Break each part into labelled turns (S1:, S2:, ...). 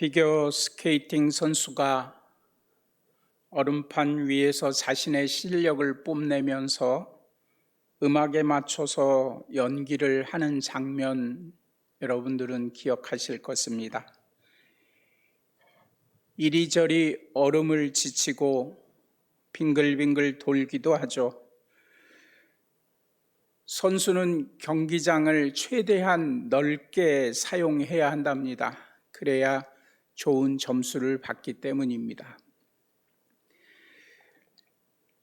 S1: 피겨 스케이팅 선수가 얼음판 위에서 자신의 실력을 뽐내면서 음악에 맞춰서 연기를 하는 장면, 여러분들은 기억하실 것입니다. 이리저리 얼음을 지치고 빙글빙글 돌기도 하죠. 선수는 경기장을 최대한 넓게 사용해야 한답니다. 그래야 좋은 점수를 받기 때문입니다.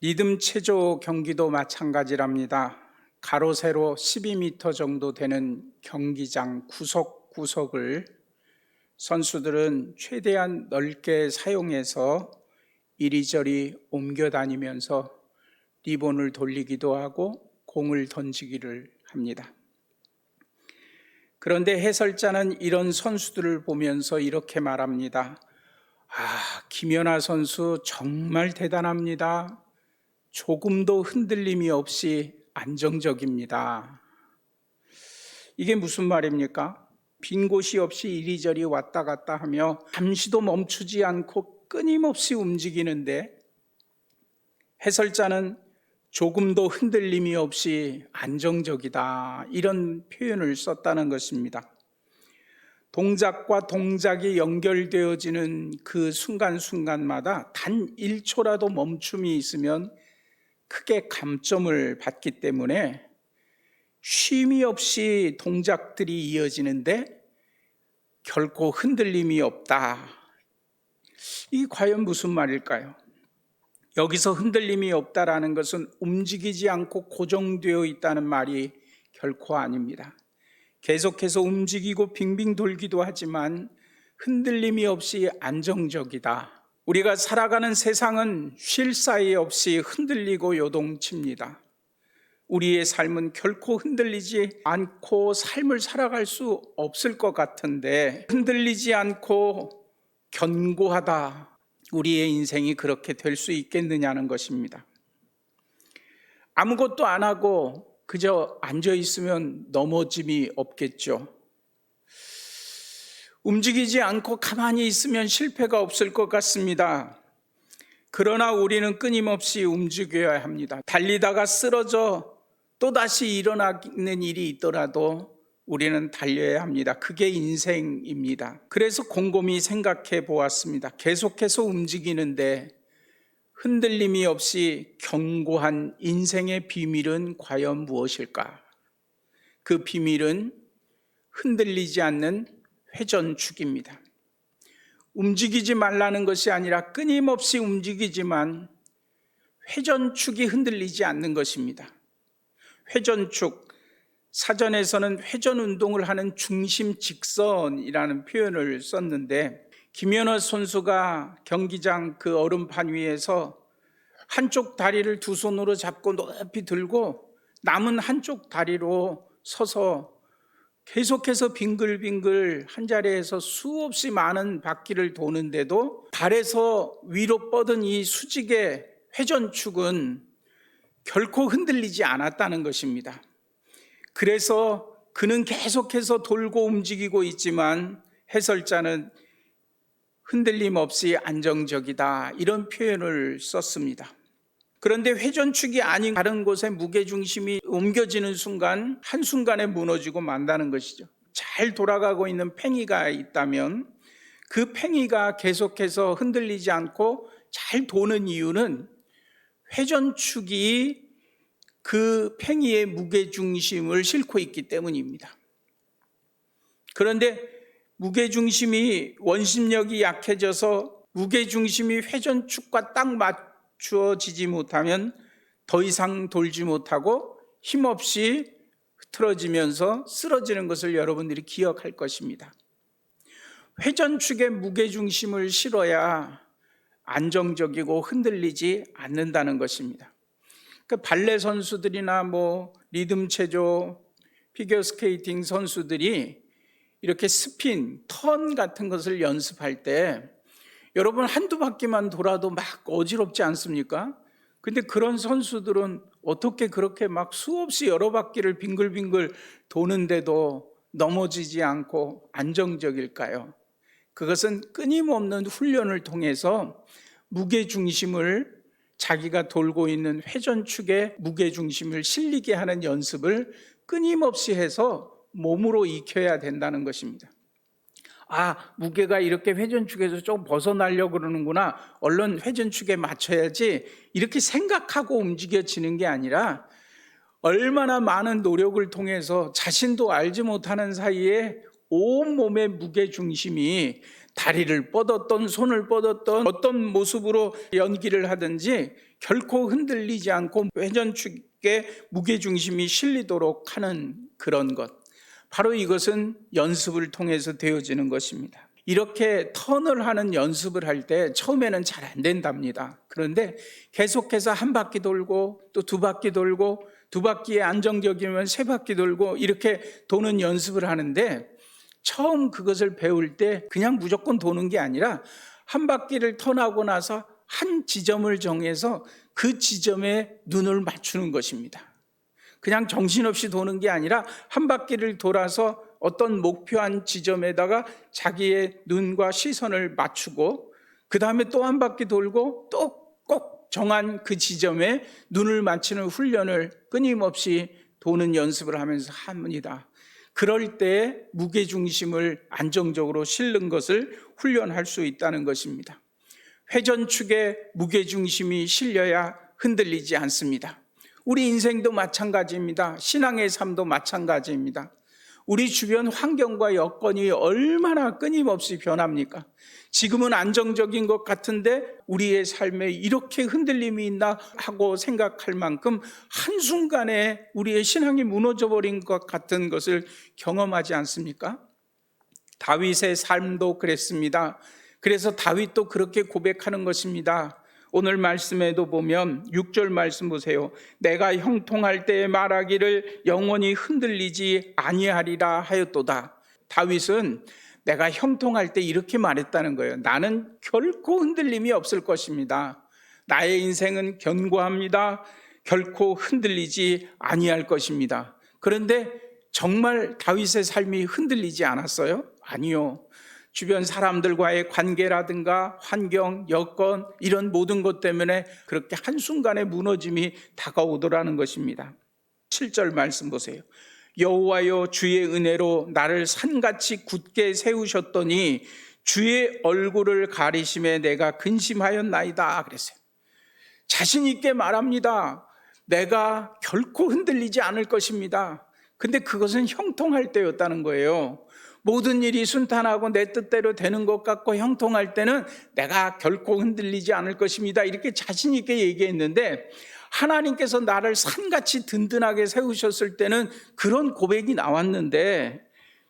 S1: 리듬 체조 경기도 마찬가지랍니다. 가로 세로 12m 정도 되는 경기장 구석구석을 선수들은 최대한 넓게 사용해서 이리저리 옮겨 다니면서 리본을 돌리기도 하고 공을 던지기를 합니다. 그런데 해설자는 이런 선수들을 보면서 이렇게 말합니다. 김연아 선수 정말 대단합니다. 조금도 흔들림이 없이 안정적입니다. 이게 무슨 말입니까? 빈 곳이 없이 이리저리 왔다 갔다 하며 잠시도 멈추지 않고 끊임없이 움직이는데 해설자는 조금도 흔들림이 없이 안정적이다, 이런 표현을 썼다는 것입니다. 동작과 동작이 연결되어지는 그 순간순간마다 단 1초라도 멈춤이 있으면 크게 감점을 받기 때문에 쉼이 없이 동작들이 이어지는데 결코 흔들림이 없다. 이게 과연 무슨 말일까요? 여기서 흔들림이 없다라는 것은 움직이지 않고 고정되어 있다는 말이 결코 아닙니다. 계속해서 움직이고 빙빙 돌기도 하지만 흔들림이 없이 안정적이다. 우리가 살아가는 세상은 쉴 사이 없이 흔들리고 요동칩니다. 우리의 삶은 결코 흔들리지 않고 삶을 살아갈 수 없을 것 같은데 흔들리지 않고 견고하다. 우리의 인생이 그렇게 될 수 있겠느냐는 것입니다. 아무것도 안 하고 그저 앉아 있으면 넘어짐이 없겠죠. 움직이지 않고 가만히 있으면 실패가 없을 것 같습니다. 그러나 우리는 끊임없이 움직여야 합니다. 달리다가 쓰러져 또다시 일어나는 일이 있더라도 우리는 달려야 합니다. 그게 인생입니다. 그래서 곰곰이 생각해 보았습니다. 계속해서 움직이는데 흔들림이 없이 견고한 인생의 비밀은 과연 무엇일까? 그 비밀은 흔들리지 않는 회전축입니다. 움직이지 말라는 것이 아니라 끊임없이 움직이지만 회전축이 흔들리지 않는 것입니다. 회전축, 사전에서는 회전 운동을 하는 중심 직선이라는 표현을 썼는데 김연아 선수가 경기장 그 얼음판 위에서 한쪽 다리를 두 손으로 잡고 높이 들고 남은 한쪽 다리로 서서 계속해서 빙글빙글 한 자리에서 수없이 많은 바퀴를 도는데도 발에서 위로 뻗은 이 수직의 회전축은 결코 흔들리지 않았다는 것입니다. 그래서 그는 계속해서 돌고 움직이고 있지만 해설자는 흔들림 없이 안정적이다, 이런 표현을 썼습니다. 그런데 회전축이 아닌 다른 곳에 무게중심이 옮겨지는 순간 한순간에 무너지고 만다는 것이죠. 잘 돌아가고 있는 팽이가 있다면 그 팽이가 계속해서 흔들리지 않고 잘 도는 이유는 회전축이 그 팽이의 무게중심을 싣고 있기 때문입니다. 그런데 무게중심이 원심력이 약해져서 무게중심이 회전축과 딱 맞추어지지 못하면 더 이상 돌지 못하고 힘없이 흐트러지면서 쓰러지는 것을 여러분들이 기억할 것입니다. 회전축의 무게중심을 실어야 안정적이고 흔들리지 않는다는 것입니다. 그러니까 발레 선수들이나 리듬 체조, 피겨 스케이팅 선수들이 이렇게 스핀, 턴 같은 것을 연습할 때 여러분 한두 바퀴만 돌아도 막 어지럽지 않습니까? 근데 그런 선수들은 어떻게 그렇게 막 수없이 여러 바퀴를 빙글빙글 도는데도 넘어지지 않고 안정적일까요? 그것은 끊임없는 훈련을 통해서 무게중심을, 자기가 돌고 있는 회전축의 무게중심을 실리게 하는 연습을 끊임없이 해서 몸으로 익혀야 된다는 것입니다. 무게가 이렇게 회전축에서 좀 벗어나려고 그러는구나, 얼른 회전축에 맞춰야지, 이렇게 생각하고 움직여지는 게 아니라 얼마나 많은 노력을 통해서 자신도 알지 못하는 사이에 온몸의 무게중심이, 다리를 뻗었던 손을 뻗었던 어떤 모습으로 연기를 하든지 결코 흔들리지 않고 회전축에 무게중심이 실리도록 하는 그런 것, 바로 이것은 연습을 통해서 되어지는 것입니다. 이렇게 턴을 하는 연습을 할 때 처음에는 잘 안 된답니다. 그런데 계속해서 한 바퀴 돌고 또 두 바퀴 돌고, 두 바퀴에 안정적이면 세 바퀴 돌고, 이렇게 도는 연습을 하는데, 처음 그것을 배울 때 그냥 무조건 도는 게 아니라 한 바퀴를 턴하고 나서 한 지점을 정해서 그 지점에 눈을 맞추는 것입니다. 그냥 정신없이 도는 게 아니라 한 바퀴를 돌아서 어떤 목표한 지점에다가 자기의 눈과 시선을 맞추고, 그 다음에 또 한 바퀴 돌고 또 꼭 정한 그 지점에 눈을 맞추는 훈련을 끊임없이 도는 연습을 하면서 합니다. 그럴 때 무게중심을 안정적으로 실는 것을 훈련할 수 있다는 것입니다. 회전축에 무게중심이 실려야 흔들리지 않습니다. 우리 인생도 마찬가지입니다. 신앙의 삶도 마찬가지입니다. 우리 주변 환경과 여건이 얼마나 끊임없이 변합니까? 지금은 안정적인 것 같은데 우리의 삶에 이렇게 흔들림이 있나 하고 생각할 만큼 한순간에 우리의 신앙이 무너져버린 것 같은 것을 경험하지 않습니까? 다윗의 삶도 그랬습니다. 그래서 다윗도 그렇게 고백하는 것입니다. 오늘 말씀에도 보면 6절 말씀 보세요. 내가 형통할 때에 말하기를 영원히 흔들리지 아니하리라 하였도다. 다윗은 내가 형통할 때 이렇게 말했다는 거예요. 나는 결코 흔들림이 없을 것입니다. 나의 인생은 견고합니다. 결코 흔들리지 아니할 것입니다. 그런데 정말 다윗의 삶이 흔들리지 않았어요? 아니요. 주변 사람들과의 관계라든가 환경, 여건, 이런 모든 것 때문에 그렇게 한순간에 무너짐이 다가오더라는 것입니다. 7절 말씀 보세요. 여호와여, 주의 은혜로 나를 산같이 굳게 세우셨더니 주의 얼굴을 가리심에 내가 근심하였나이다 그랬어요. 자신 있게 말합니다. 내가 결코 흔들리지 않을 것입니다. 근데 그것은 형통할 때였다는 거예요. 모든 일이 순탄하고 내 뜻대로 되는 것 같고 형통할 때는 내가 결코 흔들리지 않을 것입니다. 이렇게 자신 있게 얘기했는데, 하나님께서 나를 산같이 든든하게 세우셨을 때는 그런 고백이 나왔는데,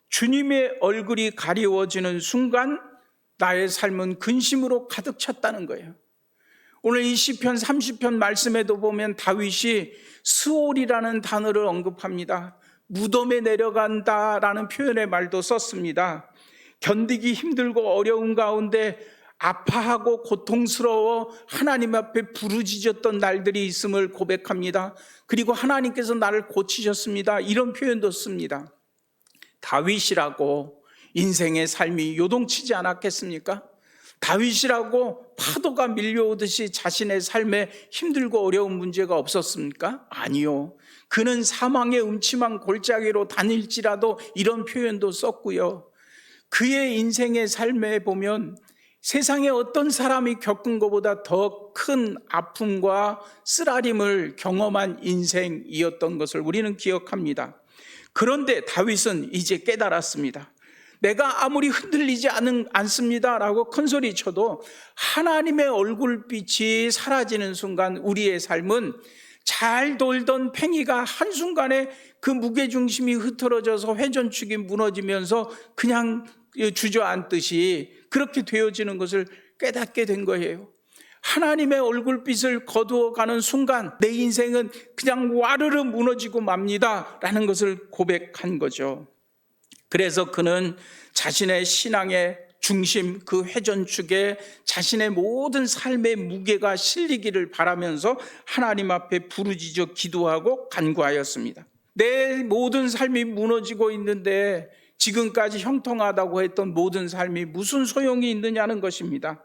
S1: 주님의 얼굴이 가리워지는 순간 나의 삶은 근심으로 가득 찼다는 거예요. 오늘 이 시편 30편 말씀에도 보면 다윗이 스올이라는 단어를 언급합니다. 무덤에 내려간다라는 표현의 말도 썼습니다. 견디기 힘들고 어려운 가운데 아파하고 고통스러워 하나님 앞에 부르짖었던 날들이 있음을 고백합니다. 그리고 하나님께서 나를 고치셨습니다. 이런 표현도 씁니다. 다윗이라고 인생의 삶이 요동치지 않았겠습니까? 다윗이라고 파도가 밀려오듯이 자신의 삶에 힘들고 어려운 문제가 없었습니까? 아니요. 그는 사망의 음침한 골짜기로 다닐지라도 이런 표현도 썼고요. 그의 인생의 삶에 보면 세상에 어떤 사람이 겪은 것보다 더 큰 아픔과 쓰라림을 경험한 인생이었던 것을 우리는 기억합니다. 그런데 다윗은 이제 깨달았습니다. 내가 아무리 흔들리지 않습니다 라고 큰소리 쳐도 하나님의 얼굴빛이 사라지는 순간 우리의 삶은 잘 돌던 팽이가 한순간에 그 무게중심이 흐트러져서 회전축이 무너지면서 그냥 주저앉듯이 그렇게 되어지는 것을 깨닫게 된 거예요. 하나님의 얼굴빛을 거두어가는 순간 내 인생은 그냥 와르르 무너지고 맙니다 라는 것을 고백한 거죠. 그래서 그는 자신의 신앙의 중심, 그 회전축에 자신의 모든 삶의 무게가 실리기를 바라면서 하나님 앞에 부르짖어 기도하고 간구하였습니다. 내 모든 삶이 무너지고 있는데 지금까지 형통하다고 했던 모든 삶이 무슨 소용이 있느냐는 것입니다.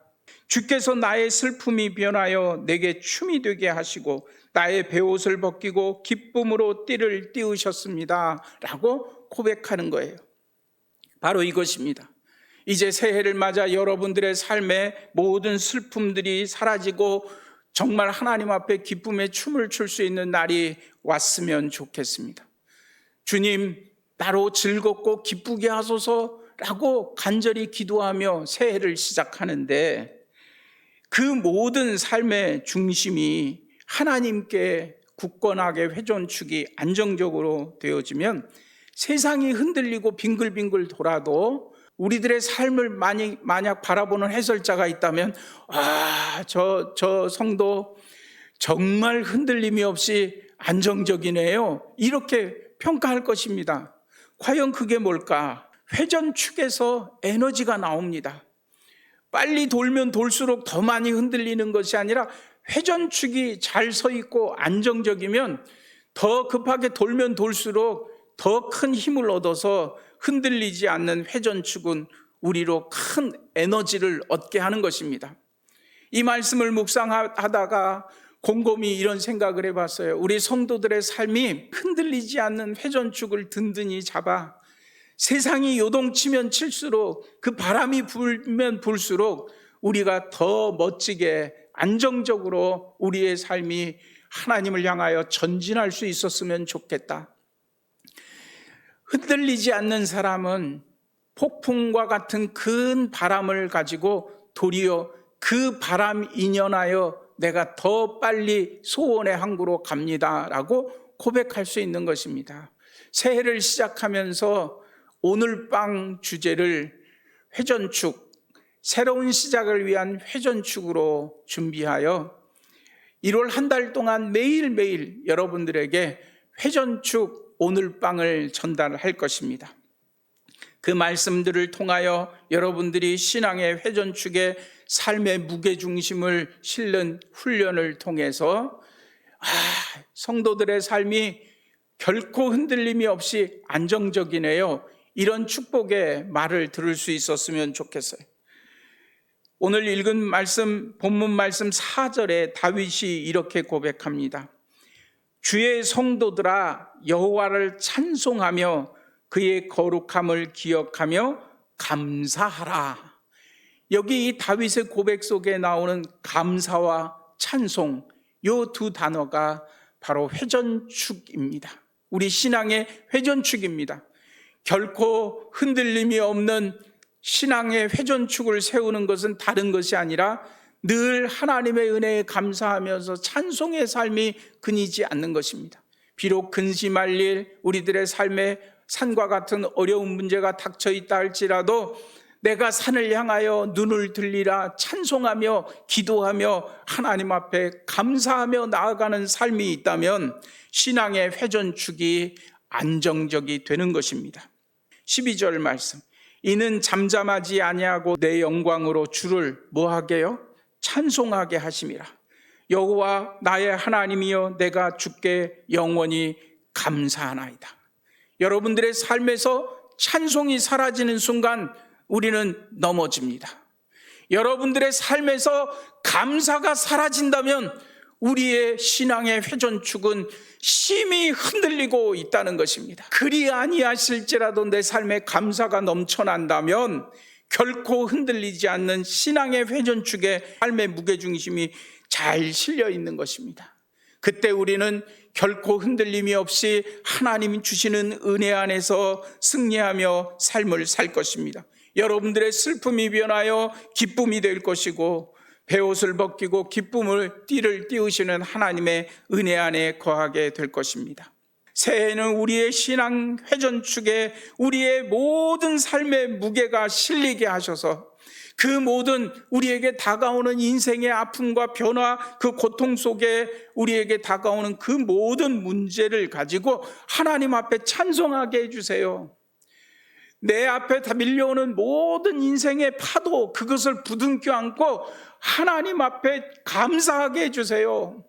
S1: 주께서 나의 슬픔이 변하여 내게 춤이 되게 하시고 나의 베옷을 벗기고 기쁨으로 띠를 띄우셨습니다 라고 고백하는 거예요. 바로 이것입니다. 이제 새해를 맞아 여러분들의 삶에 모든 슬픔들이 사라지고 정말 하나님 앞에 기쁨의 춤을 출 수 있는 날이 왔으면 좋겠습니다. 주님, 나로 즐겁고 기쁘게 하소서라고 간절히 기도하며 새해를 시작하는데, 그 모든 삶의 중심이 하나님께 굳건하게 회전축이 안정적으로 되어지면 세상이 흔들리고 빙글빙글 돌아도 우리들의 삶을 만약 바라보는 해설자가 있다면, 저 성도 정말 흔들림이 없이 안정적이네요, 이렇게 평가할 것입니다. 과연 그게 뭘까? 회전축에서 에너지가 나옵니다. 빨리 돌면 돌수록 더 많이 흔들리는 것이 아니라 회전축이 잘 서 있고 안정적이면 더 급하게 돌면 돌수록 더 큰 힘을 얻어서 흔들리지 않는 회전축은 우리로 큰 에너지를 얻게 하는 것입니다. 이 말씀을 묵상하다가 곰곰이 이런 생각을 해봤어요. 우리 성도들의 삶이 흔들리지 않는 회전축을 든든히 잡아 세상이 요동치면 칠수록, 그 바람이 불면 불수록 우리가 더 멋지게 안정적으로 우리의 삶이 하나님을 향하여 전진할 수 있었으면 좋겠다. 흔들리지 않는 사람은 폭풍과 같은 큰 바람을 가지고 도리어 그 바람 인연하여 내가 더 빨리 소원의 항구로 갑니다 라고 고백할 수 있는 것입니다. 새해를 시작하면서 오늘 밤 주제를 회전축, 새로운 시작을 위한 회전축으로 준비하여 1월 한 달 동안 매일매일 여러분들에게 회전축 오늘 밤을 전달할 것입니다. 그 말씀들을 통하여 여러분들이 신앙의 회전축에 삶의 무게중심을 실는 훈련을 통해서 성도들의 삶이 결코 흔들림이 없이 안정적이네요, 이런 축복의 말을 들을 수 있었으면 좋겠어요. 오늘 읽은 말씀, 본문 말씀 4절에 다윗이 이렇게 고백합니다. 주의 성도들아, 여호와를 찬송하며 그의 거룩함을 기억하며 감사하라. 여기 이 다윗의 고백 속에 나오는 감사와 찬송, 이 두 단어가 바로 회전축입니다. 우리 신앙의 회전축입니다. 결코 흔들림이 없는 신앙의 회전축을 세우는 것은 다른 것이 아니라 늘 하나님의 은혜에 감사하면서 찬송의 삶이 끊이지 않는 것입니다. 비록 근심할 일, 우리들의 삶에 산과 같은 어려운 문제가 닥쳐 있다 할지라도 내가 산을 향하여 눈을 들리라 찬송하며 기도하며 하나님 앞에 감사하며 나아가는 삶이 있다면 신앙의 회전축이 안정적이 되는 것입니다. 12절 말씀, 이는 잠잠하지 아니하고 내 영광으로 주를 뭐하게요? 찬송하게 하심이라. 여호와 나의 하나님이여, 내가 주께 영원히 감사하나이다. 여러분들의 삶에서 찬송이 사라지는 순간 우리는 넘어집니다. 여러분들의 삶에서 감사가 사라진다면 우리의 신앙의 회전축은 심히 흔들리고 있다는 것입니다. 그리 아니하실지라도 내 삶에 감사가 넘쳐난다면 결코 흔들리지 않는 신앙의 회전축에 삶의 무게중심이 잘 실려 있는 것입니다. 그때 우리는 결코 흔들림이 없이 하나님이 주시는 은혜 안에서 승리하며 삶을 살 것입니다. 여러분들의 슬픔이 변하여 기쁨이 될 것이고, 베옷을 벗기고 기쁨을 띠를 띄우시는 하나님의 은혜 안에 거하게 될 것입니다. 새해에는 우리의 신앙 회전축에 우리의 모든 삶의 무게가 실리게 하셔서 그 모든 우리에게 다가오는 인생의 아픔과 변화, 그 고통 속에 우리에게 다가오는 그 모든 문제를 가지고 하나님 앞에 찬송하게 해주세요. 내 앞에 다 밀려오는 모든 인생의 파도, 그것을 부둥켜 안고 하나님 앞에 감사하게 해주세요.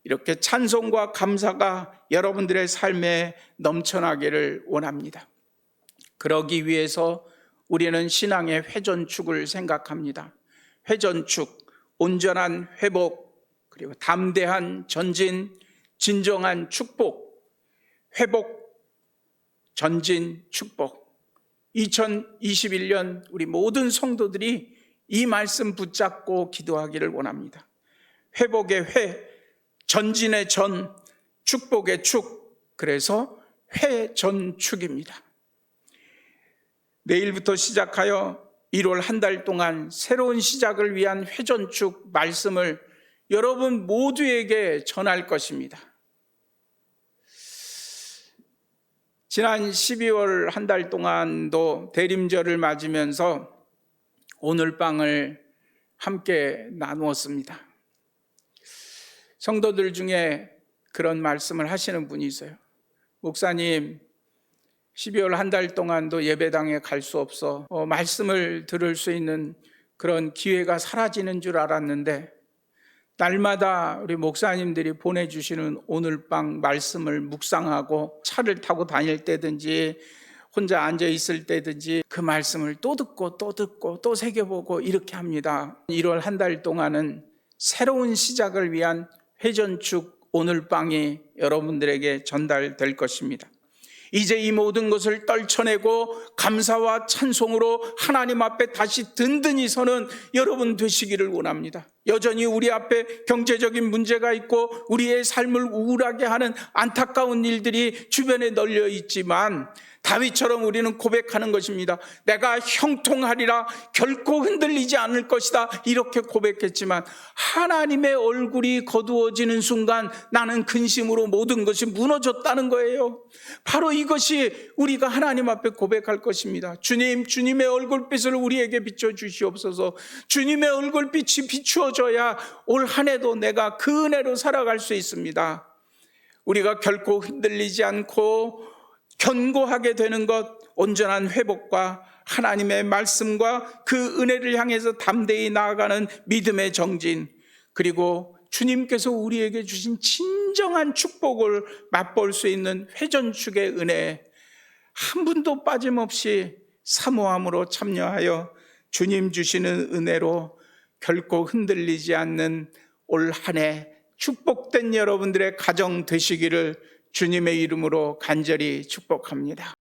S1: 이렇게 찬송과 감사가 여러분들의 삶에 넘쳐나기를 원합니다. 그러기 위해서 우리는 신앙의 회전축을 생각합니다. 회전축, 온전한 회복, 그리고 담대한 전진, 진정한 축복, 회복, 전진, 축복. 2021년 우리 모든 성도들이 이 말씀 붙잡고 기도하기를 원합니다. 회복의 회, 전진의 전, 축복의 축, 그래서 회전축입니다. 내일부터 시작하여 1월 한 달 동안 새로운 시작을 위한 회전축 말씀을 여러분 모두에게 전할 것입니다. 지난 12월 한 달 동안도 대림절을 맞으면서 오늘 빵을 함께 나누었습니다. 성도들 중에 그런 말씀을 하시는 분이 있어요. 목사님, 12월 한 달 동안도 예배당에 갈 수 없어 말씀을 들을 수 있는 그런 기회가 사라지는 줄 알았는데 날마다 우리 목사님들이 보내주시는 오늘 밤 말씀을 묵상하고 차를 타고 다닐 때든지 혼자 앉아 있을 때든지 그 말씀을 또 듣고 또 새겨보고 이렇게 합니다. 1월 한 달 동안은 새로운 시작을 위한 회전축 오늘 밤이 여러분들에게 전달될 것입니다. 이제 이 모든 것을 떨쳐내고 감사와 찬송으로 하나님 앞에 다시 든든히 서는 여러분 되시기를 원합니다. 여전히 우리 앞에 경제적인 문제가 있고 우리의 삶을 우울하게 하는 안타까운 일들이 주변에 널려 있지만 다윗처럼 우리는 고백하는 것입니다. 내가 형통하리라, 결코 흔들리지 않을 것이다, 이렇게 고백했지만 하나님의 얼굴이 거두어지는 순간 나는 근심으로 모든 것이 무너졌다는 거예요. 바로 이것이 우리가 하나님 앞에 고백할 것입니다. 주님, 주님의 얼굴빛을 우리에게 비춰주시옵소서. 주님의 얼굴빛이 비추어져야 올 한 해도 내가 그 은혜로 살아갈 수 있습니다. 우리가 결코 흔들리지 않고 견고하게 되는 것, 온전한 회복과 하나님의 말씀과 그 은혜를 향해서 담대히 나아가는 믿음의 정진, 그리고 주님께서 우리에게 주신 진정한 축복을 맛볼 수 있는 회전축의 은혜, 한 분도 빠짐없이 사모함으로 참여하여 주님 주시는 은혜로 결코 흔들리지 않는 올 한 해 축복된 여러분들의 가정 되시기를 주님의 이름으로 간절히 축복합니다.